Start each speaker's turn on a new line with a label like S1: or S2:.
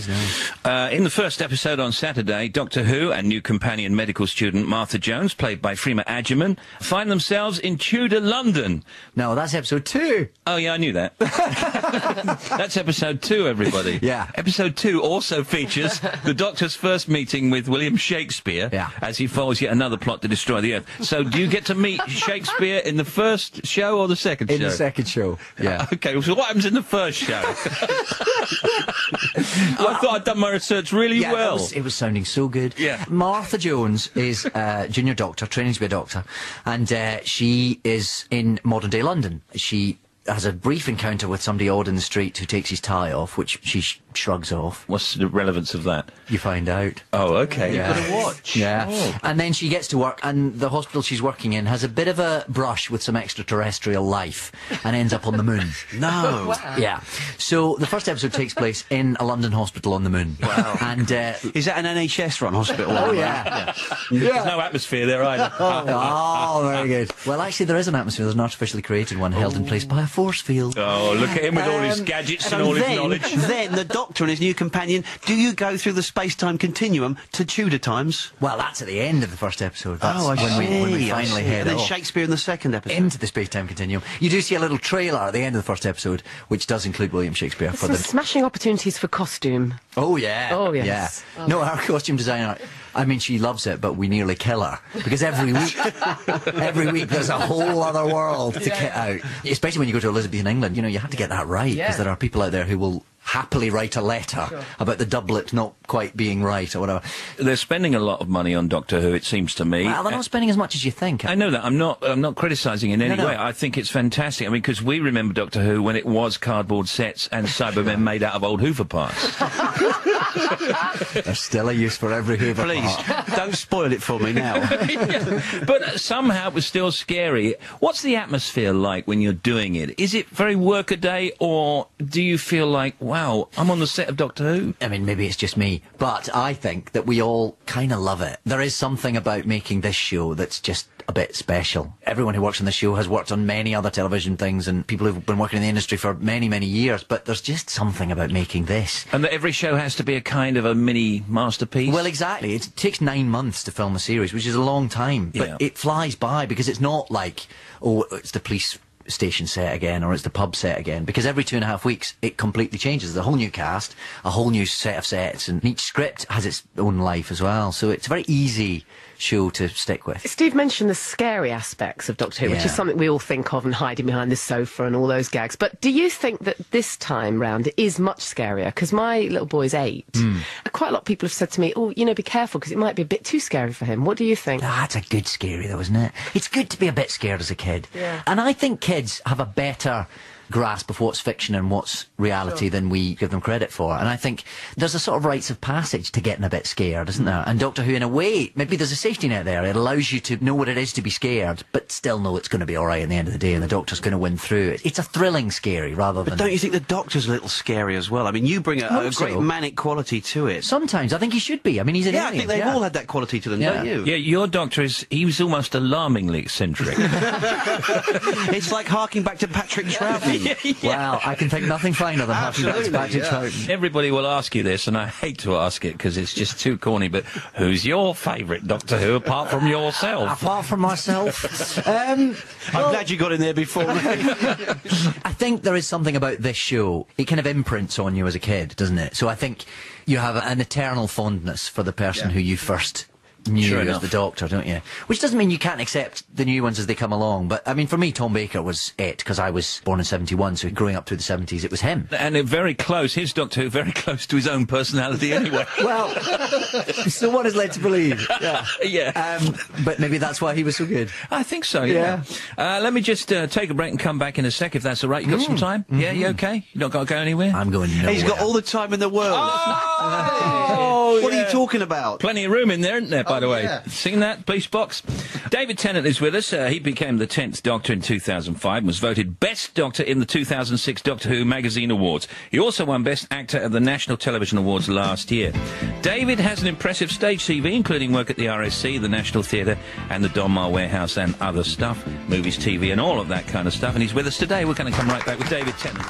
S1: In the first episode on Saturday, Doctor Who and new companion medical student Martha Jones, played by Freema Agyeman, find themselves in Tudor London.
S2: No, that's episode 2.
S1: Oh, yeah, I knew that. That's episode 2, everybody.
S2: Yeah.
S1: Episode 2 also features the Doctor's first meeting with William Shakespeare as he follows yet another plot to destroy the Earth. So do you get to meet Shakespeare in the first show or the second show?
S2: In the second show, yeah.
S1: Okay, so what happens in the first show? I thought I'd done my research really well.
S2: It was sounding so good.
S1: Yeah.
S2: Martha Jones is a junior doctor, training to be a doctor, and she is in modern-day London. She has a brief encounter with somebody odd in the street who takes his tie off, which she shrugs off.
S1: What's the relevance of that?
S2: You find out.
S1: Oh, okay.
S2: Yeah.
S1: You've got to watch.
S2: Yeah.
S1: Oh.
S2: And then she gets to work, and the hospital she's working in has a bit of a brush with some extraterrestrial life, and ends up on the moon.
S3: No.
S2: Wow. Yeah. So the first episode takes place in a London hospital on the moon.
S3: Wow.
S2: And
S3: is that an NHS-run hospital?
S2: Oh, yeah.
S1: There's no atmosphere there either.
S2: Oh, very good. Well, actually, there is an atmosphere. There's an artificially created one held in place by a force field.
S1: Oh, look at him with all his gadgets and all his knowledge.
S3: Then the Doctor and his new companion, do you go through the space-time continuum to Tudor times?
S2: Well, that's at the end of the first episode. That's
S3: I see.
S2: when we finally head
S3: And then
S2: off
S3: Shakespeare in the second episode.
S2: into the space-time continuum. You do see a little trailer at the end of the first episode, which does include William Shakespeare.
S4: For the smashing opportunities for costume.
S2: Oh, yeah.
S4: Oh, yes.
S2: Yeah. No, our costume designer, I mean, she loves it, but we nearly kill her. Because every week there's a whole other world to kit out. Especially when you go to Elizabethan England, you know, you have to get that right. Because there are people out there who will happily write a letter about the doublet not quite being right or whatever.
S1: They're spending a lot of money on Doctor Who, it seems to me.
S2: Well, they're not spending as much as you think.
S1: I know that. I'm not criticising in any way. I think it's fantastic. I mean, because we remember Doctor Who when it was cardboard sets and Cybermen made out of old Hoover parts.
S2: There's still a use for every Hoover part.
S3: Please, don't spoil it for me now.
S1: But somehow it was still scary. What's the atmosphere like when you're doing it? Is it very workaday, or do you feel like, wow, I'm on the set of Doctor Who?
S2: I mean, maybe it's just me, but I think that we all kind of love it. There is something about making this show that's just a bit special. Everyone who works on the show has worked on many other television things, and people who've been working in the industry for many, many years, but there's just something about making this.
S1: And that every show has to be a kind of a mini masterpiece?
S2: Well, exactly. It takes 9 months to film a series, which is a long time, but it flies by because it's not like, oh, it's the police station set again, or it's the pub set again, because every 2.5 weeks it completely changes. There's a whole new cast, a whole new set of sets, and each script has its own life as well, so it's a very easy show to stick with.
S4: Steve mentioned the scary aspects of Doctor Who, which is something we all think of and hiding behind the sofa and all those gags, but do you think that this time round it is much scarier? Because my little boy's 8, and quite a lot of people have said to me, oh, you know, be careful because it might be a bit too scary for him. What do you think?
S2: That's a good scary though, isn't it? It's good to be a bit scared as a kid. And I think kids have a better grasp of what's fiction and what's reality than we give them credit for. And I think there's a sort of rites of passage to getting a bit scared, isn't there? And Doctor Who, in a way, maybe there's a safety net there. It allows you to know what it is to be scared, but still know it's going to be all right at the end of the day, and the Doctor's going to win through. It's a thrilling scary rather than...
S3: But don't you think the Doctor's a little scary as well? I mean, you bring a great manic quality to it.
S2: Sometimes. I think he should be. I mean, he's an alien.
S3: I think they've all had that quality to them, don't you?
S1: Yeah, your Doctor he was almost alarmingly eccentric.
S3: It's like harking back to Patrick Troughton.
S2: Well, I can think nothing finer than harking back to Patrick Troughton.
S1: Everybody will ask you this, and I hate to ask it because it's just too corny, but who's your favourite Doctor Who apart from yourself?
S2: Apart from myself?
S3: I'm glad you got in there before me.
S2: I think there is something about this show. It kind of imprints on you as a kid, doesn't it? So I think you have an eternal fondness for the person who you first knew as the Doctor, don't you? Which doesn't mean you can't accept the new ones as they come along, but I mean, for me, Tom Baker was it, because I was born in 71, so growing up through the 70s, it was him.
S1: And very close, his Doctor Who, very close to his own personality anyway.
S2: Well, so one is led to believe.
S1: Yeah.
S2: But maybe that's why he was so good.
S1: I think so, yeah. Let me just take a break and come back in a sec, if that's all right. You got some time? Yeah, you okay? You not got to go anywhere?
S2: I'm going nowhere.
S3: He's got all the time in the world. What are you talking about?
S1: Plenty of room in there, isn't there, by the way? Yeah. Seen that, police box? David Tennant is with us. He became the 10th Doctor in 2005 and was voted Best Doctor in the 2006 Doctor Who Magazine Awards. He also won Best Actor at the National Television Awards last year. David has an impressive stage CV, including work at the RSC, the National Theatre, and the Donmar Warehouse, and other stuff, movies, TV, and all of that kind of stuff. And he's with us today. We're going to come right back with David Tennant.